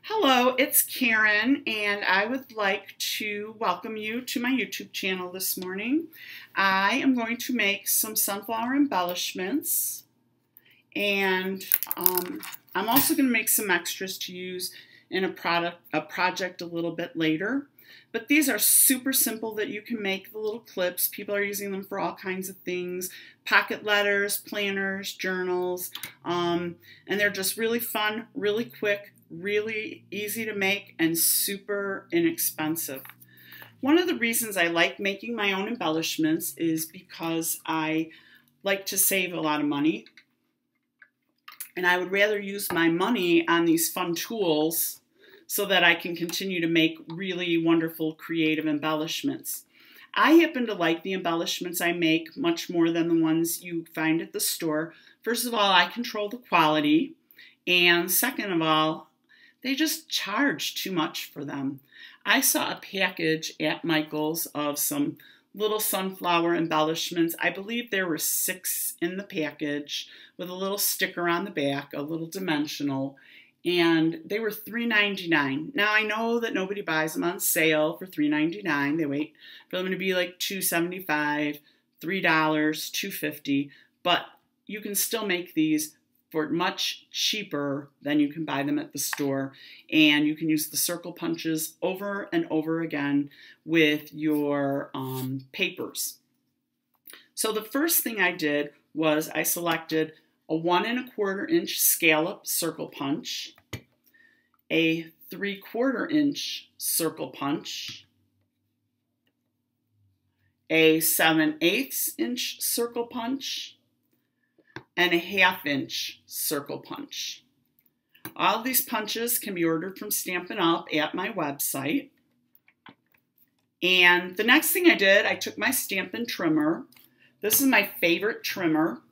Hello, it's Karen, and I would like to welcome you to my YouTube channel this morning. I am going to make some sunflower embellishments, and I'm also going to make some extras to use in a project a little bit later. But these are super simple that you can make the little clips. People are using them for all kinds of things, pocket letters, planners, journals, and they're just really fun, really quick, really easy to make, and super inexpensive. One of the reasons I like making my own embellishments is because I like to save a lot of money, and I would rather use my money on these fun tools so that I can continue to make really wonderful creative embellishments. I happen to like the embellishments I make much more than the ones you find at the store. First of all, I control the quality, and second of all, they just charge too much for them. I saw a package at Michael's of some little sunflower embellishments. I believe there were 6 in the package with a little sticker on the back, a little dimensional, and they were $3.99. Now I know that nobody buys them on sale for $3.99. They wait for them to be like $2.75, $3, $2.50, but you can still make these for much cheaper than you can buy them at the store, and you can use the circle punches over and over again with your papers. So the first thing I did was I selected a 1 1/4 inch scallop circle punch, a 3/4 inch circle punch, a 7/8 inch circle punch, and a 1/2 inch circle punch. All these punches can be ordered from Stampin' Up! At my website. And the next thing I did, I took my Stampin' trimmer. This is my favorite trimmer.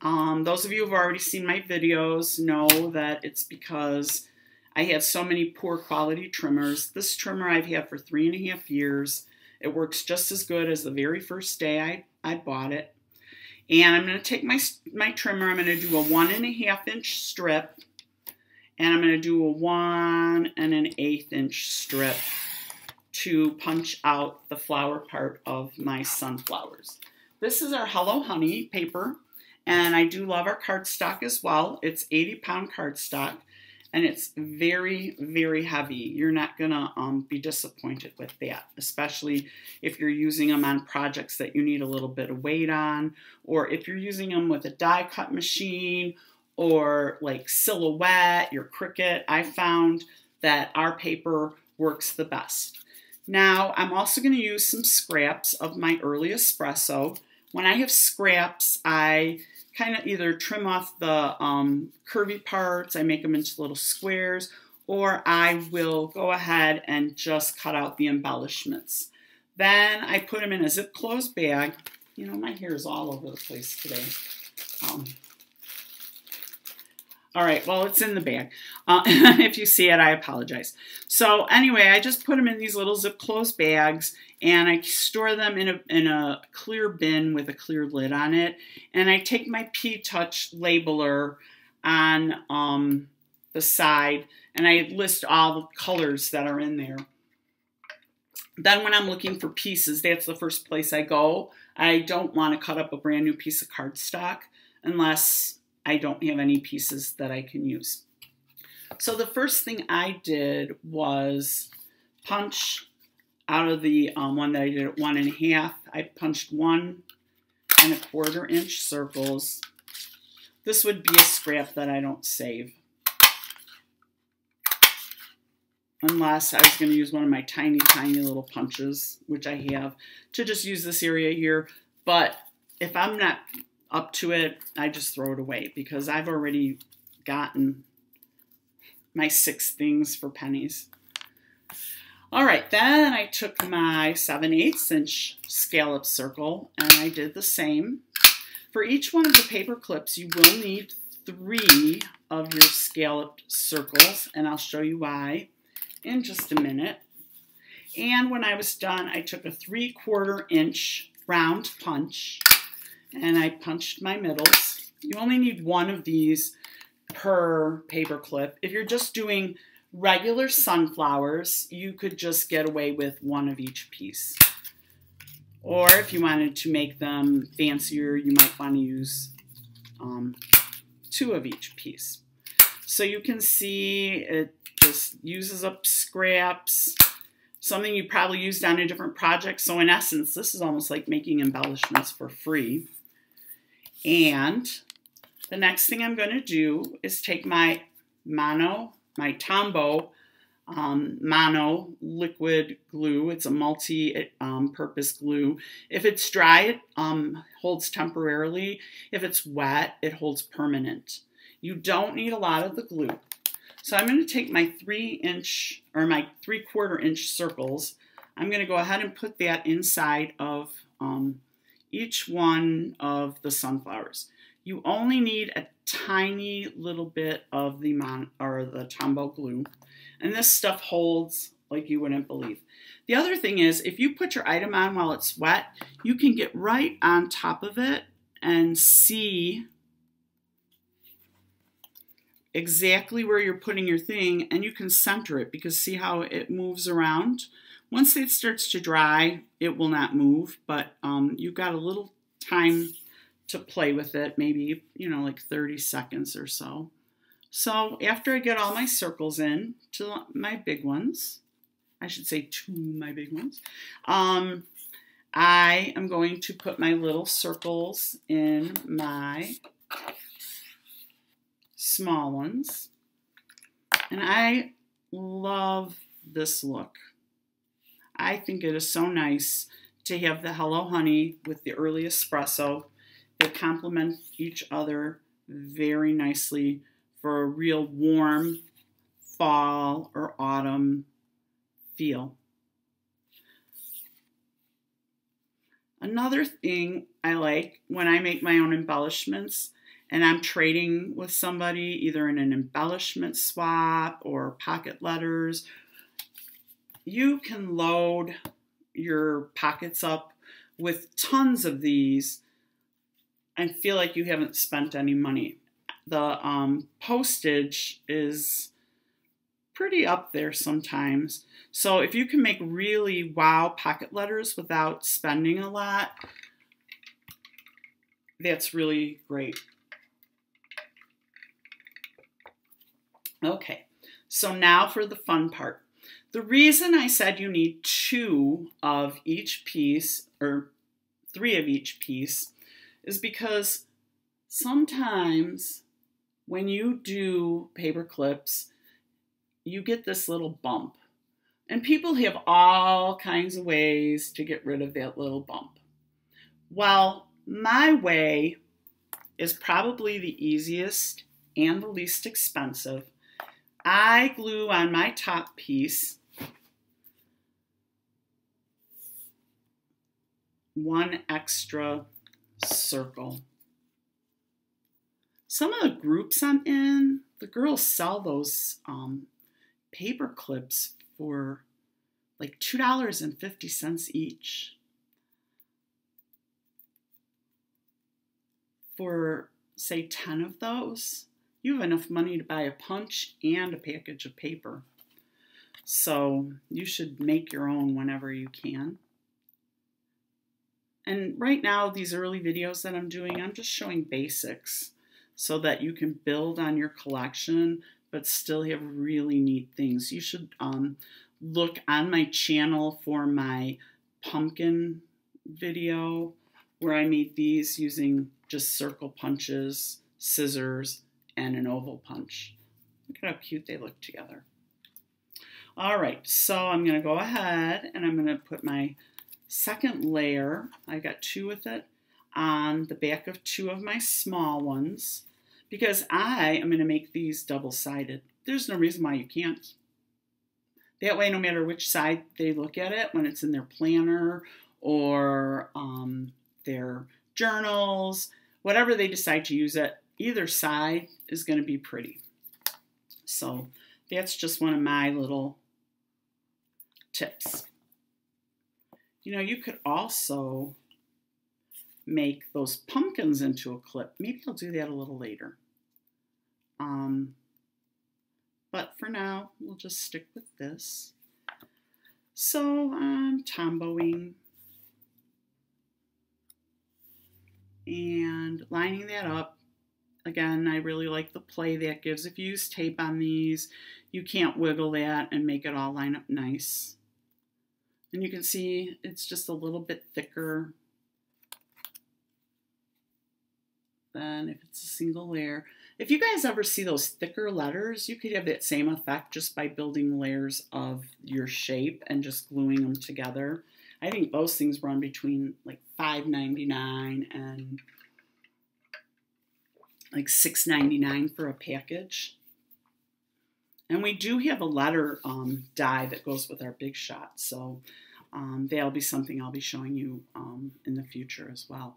Those of you who have already seen my videos know that it's because I have so many poor quality trimmers. This trimmer I've had for 3.5 years. It works just as good as the very first day I bought it. And I'm going to take my trimmer, I'm going to do a 1 1/2 inch strip, and I'm going to do a 1 1/8 inch strip to punch out the flower part of my sunflowers. This is our Hello Honey paper, and I do love our cardstock as well. It's 80-pound cardstock, and it's very, very heavy. You're not going to be disappointed with that, especially if you're using them on projects that you need a little bit of weight on, or if you're using them with a die cut machine, or like Silhouette, your Cricut. I found that our paper works the best. Now, I'm also going to use some scraps of my early espresso. When I have scraps, I kind of either trim off the curvy parts, I make them into little squares, or I will go ahead and just cut out the embellishments. Then I put them in a zip closed bag. You know, my hair is all over the place today. All right, well, it's in the bag. If you see it, I apologize. So anyway, I just put them in these little zip closed bags, and I store them in a clear bin with a clear lid on it. And I take my P-Touch labeler on the side, and I list all the colors that are in there. Then when I'm looking for pieces, that's the first place I go. I don't want to cut up a brand new piece of cardstock unless I don't have any pieces that I can use. So the first thing I did was punch out of the one that I did at 1 1/2. I punched 1 1/4 inch circles. This would be a scrap that I don't save, unless I was going to use one of my tiny, tiny little punches, which I have, to just use this area here. But if I'm not up to it, I just throw it away because I've already gotten my 6 things for pennies. All right, then I took my 7/8 inch scallop circle, and I did the same. For each one of the paper clips, you will need 3 of your scalloped circles, and I'll show you why in just a minute. And when I was done, I took a 3/4 inch round punch, and I punched my middles. You only need 1 of these per paper clip. If you're just doing regular sunflowers, you could just get away with one of each piece. Or if you wanted to make them fancier, you might want to use two of each piece. So you can see it just uses up scraps, something you probably used on a different project. So in essence, this is almost like making embellishments for free. And the next thing I'm going to do is take my Tombow Mono liquid glue. It's a multi-purpose glue. If it's dry, it holds temporarily. If it's wet, it holds permanent. You don't need a lot of the glue. So I'm going to take my 3-inch or my 3/4 inch circles. I'm going to go ahead and put that inside of each one of the sunflowers. You only need a tiny little bit of the Tombow glue. And this stuff holds like you wouldn't believe. The other thing is, if you put your item on while it's wet, you can get right on top of it and see exactly where you're putting your thing, and you can center it because see how it moves around? Once it starts to dry, it will not move, but you've got a little time to play with it, maybe, you know, like 30 seconds or so. So after I get all my circles in to my big ones, I should say to my big ones, I am going to put my little circles in my small ones. And I love this look. I think it is so nice to have the Hello Honey with the early espresso. They complement each other very nicely for a real warm fall or autumn feel. Another thing I like when I make my own embellishments and I'm trading with somebody, either in an embellishment swap or pocket letters, you can load your pockets up with tons of these and feel like you haven't spent any money. The postage is pretty up there sometimes. So if you can make really wow pocket letters without spending a lot, that's really great. Okay, so now for the fun part. The reason I said you need 2 of each piece, or 3 of each piece, is because sometimes when you do paper clips, you get this little bump. And people have all kinds of ways to get rid of that little bump. Well, my way is probably the easiest and the least expensive. I glue on my top piece 1 extra circle. Some of the groups I'm in, the girls sell those paper clips for like $2.50 each. For, say, 10 of those, you have enough money to buy a punch and a package of paper. So you should make your own whenever you can. And right now, these early videos that I'm doing, I'm just showing basics so that you can build on your collection, but still have really neat things. You should look on my channel for my pumpkin video where I made these using just circle punches, scissors, and an oval punch. Look at how cute they look together. All right, so I'm going to go ahead and I'm going to put my second layer, I got 2 with it, on the back of 2 of my small ones because I am going to make these double-sided. There's no reason why you can't. That way, no matter which side they look at it, when it's in their planner or their journals, whatever they decide to use it, either side is going to be pretty. So that's just one of my little tips. You know, you could also make those pumpkins into a clip. Maybe I'll do that a little later. But but for now, we'll just stick with this. So I'm tomboing and lining that up. Again, I really like the play that gives. If you use tape on these, you can't wiggle that and make it all line up nice. And you can see it's just a little bit thicker than if it's a single layer. If you guys ever see those thicker letters, you could have that same effect just by building layers of your shape and just gluing them together. I think those things run between like $5.99 and like $6.99 for a package. And we do have a letter die that goes with our Big Shot, so that'll be something I'll be showing you in the future as well.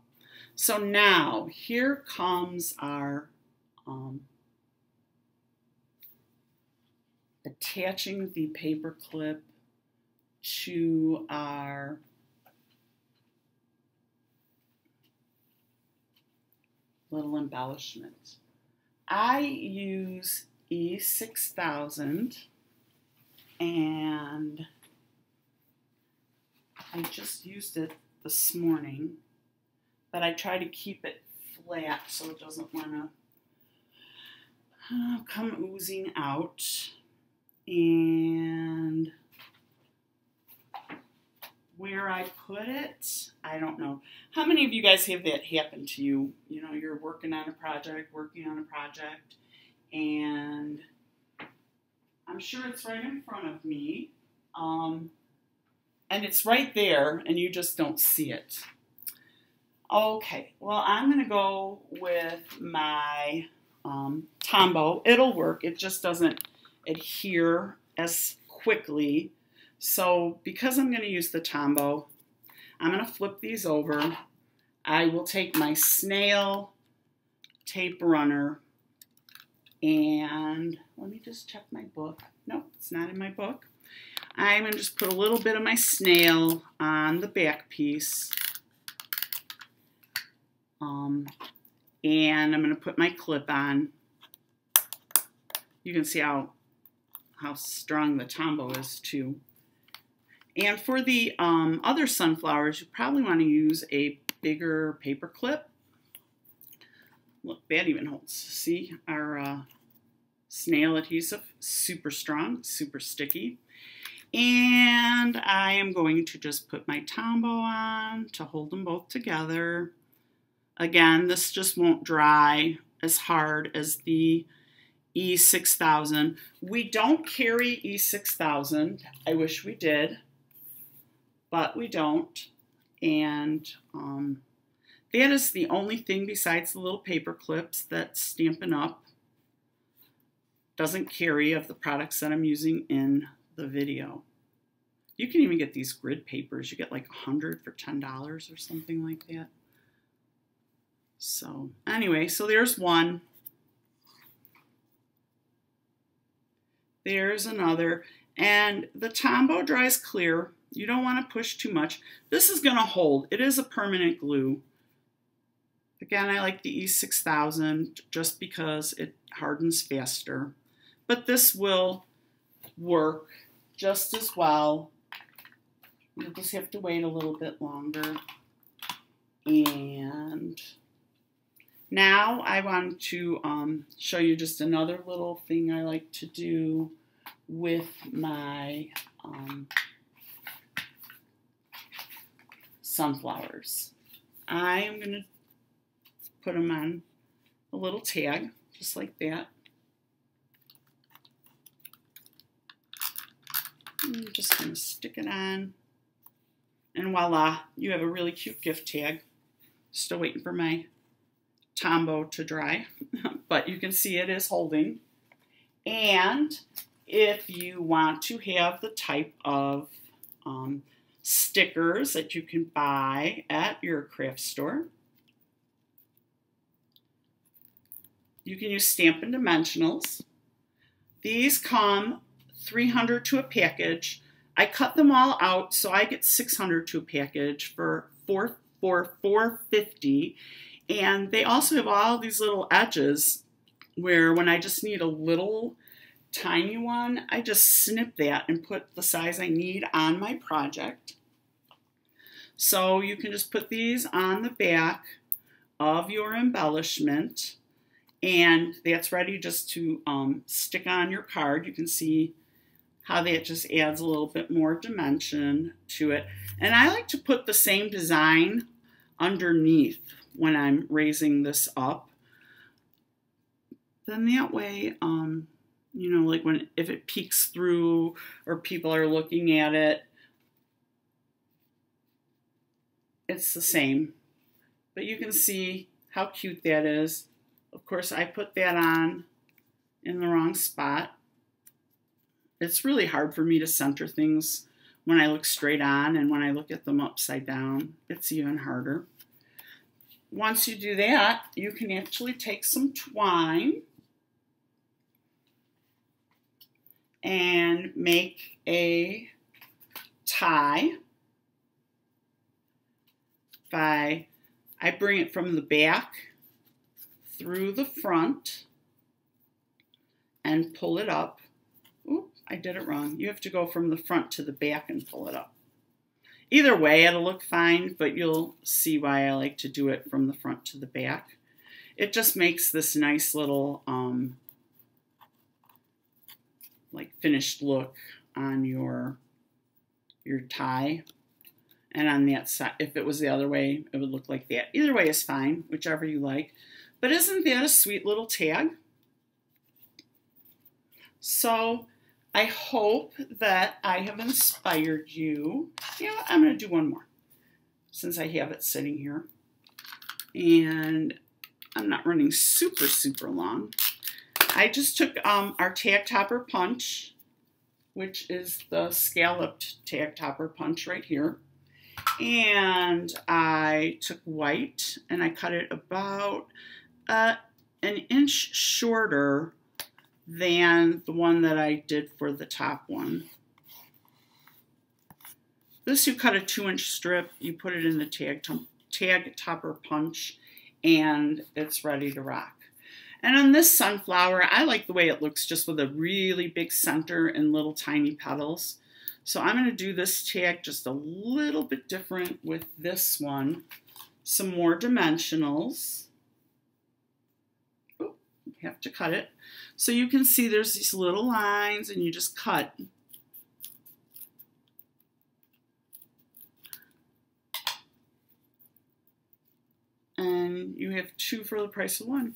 So now here comes our attaching the paper clip to our little embellishment. I use E6000 and I just used it this morning, but I try to keep it flat so it doesn't want to come oozing out. And where I put it, I don't know. How many of you guys have that happen to you? You know, you're working on a project, and I'm sure it's right in front of me. And it's right there, and you just don't see it. Okay, well, I'm going to go with my Tombow. It'll work. It just doesn't adhere as quickly. So because I'm going to use the Tombow, I'm going to flip these over. I will take my snail tape runner and let me just check my book. Nope, it's not in my book. I'm going to just put a little bit of my snail on the back piece. And I'm going to put my clip on. You can see how strong the Tombow is too. And for the other sunflowers, you probably want to use a bigger paper clip. Look, that even holds. See, our snail adhesive, super strong, super sticky. And I am going to just put my Tombow on to hold them both together. Again, this just won't dry as hard as the E6000. We don't carry E6000. I wish we did, but we don't. And that is the only thing besides the little paper clips that Stampin' Up! Doesn't carry of the products that I'm using in the video. You can even get these grid papers. You get like 100 for $10 or something like that. So anyway, so there's one. There's another. And the Tombow dries clear. You don't want to push too much. This is going to hold. It is a permanent glue. Again, I like the E6000 just because it hardens faster. But this will work just as well. You'll just have to wait a little bit longer. And now I want to show you just another little thing I like to do with my sunflowers. I am going to put them on a little tag, just like that. I'm just going to stick it on. And voila, you have a really cute gift tag. Still waiting for my Tombow to dry, but you can see it is holding. And if you want to have the type of stickers that you can buy at your craft store, you can use Stampin' Dimensionals. These come 300 to a package. I cut them all out, so I get 600 to a package for $4.50. And they also have all these little edges where when I just need a little tiny one, I just snip that and put the size I need on my project. So you can just put these on the back of your embellishment, and that's ready just to stick on your card. You can see how that just adds a little bit more dimension to it. And I like to put the same design underneath when I'm raising this up. Then that way, you know, like if it peeks through or people are looking at it, it's the same. But you can see how cute that is. Of course, I put that on in the wrong spot. It's really hard for me to center things when I look straight on, and when I look at them upside down, it's even harder. Once you do that, you can actually take some twine and make a tie I bring it from the back through the front and pull it up. Oop, I did it wrong. You have to go from the front to the back and pull it up. Either way, it'll look fine, but you'll see why I like to do it from the front to the back. It just makes this nice little like finished look on your tie. And on that side, if it was the other way, it would look like that. Either way is fine, whichever you like. But isn't that a sweet little tag? So I hope that I have inspired you. Yeah, I'm going to do one more since I have it sitting here. And I'm not running super, super long. I just took our tag topper punch, which is the scalloped tag topper punch right here. And I took white and I cut it about an inch shorter than the one that I did for the top one. This, you cut a 2-inch strip, you put it in the tag topper punch, and it's ready to rock. And on this sunflower, I like the way it looks just with a really big center and little tiny petals. So I'm going to do this tag just a little bit different with this one. Some more dimensionals. Oh, you have to cut it. So you can see there's these little lines and you just cut. And you have 2 for the price of 1.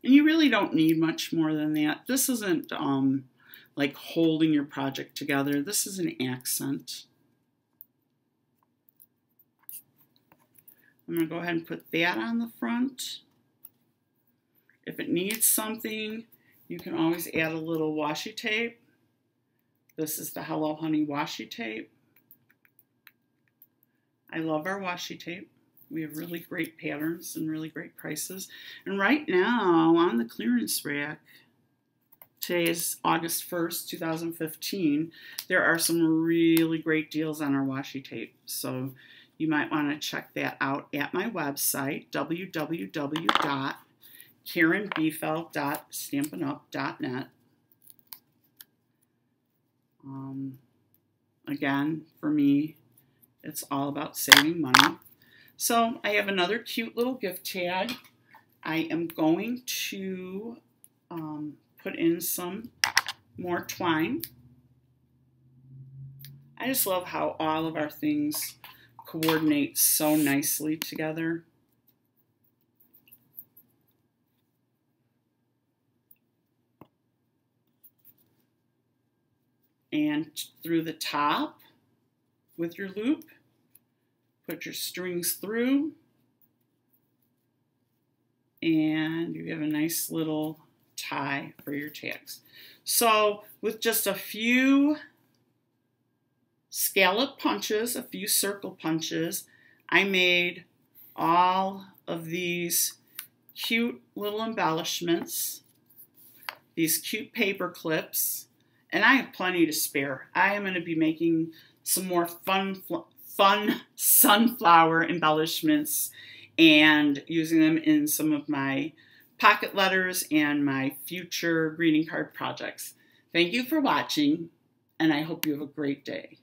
And you really don't need much more than that. This isn't like holding your project together. This is an accent. I'm going to go ahead and put that on the front. If it needs something, you can always add a little washi tape. This is the Hello Honey washi tape. I love our washi tape. We have really great patterns and really great prices. And right now on the clearance rack, today is August 1st, 2015, there are some really great deals on our washi tape. So you might want to check that out at my website, www.karenbiefeld.stampinup.net. Again, for me, it's all about saving money. So I have another cute little gift tag. I am going to put in some more twine. I just love how all of our things coordinate so nicely together. And through the top with your loop, put your strings through, and you have a nice little tie for your tags. So with just a few scallop punches, a few circle punches, I made all of these cute little embellishments, these cute paper clips, and I have plenty to spare. I am going to be making some more fun sunflower embellishments and using them in some of my pocket letters and my future greeting card projects. Thank you for watching, and I hope you have a great day.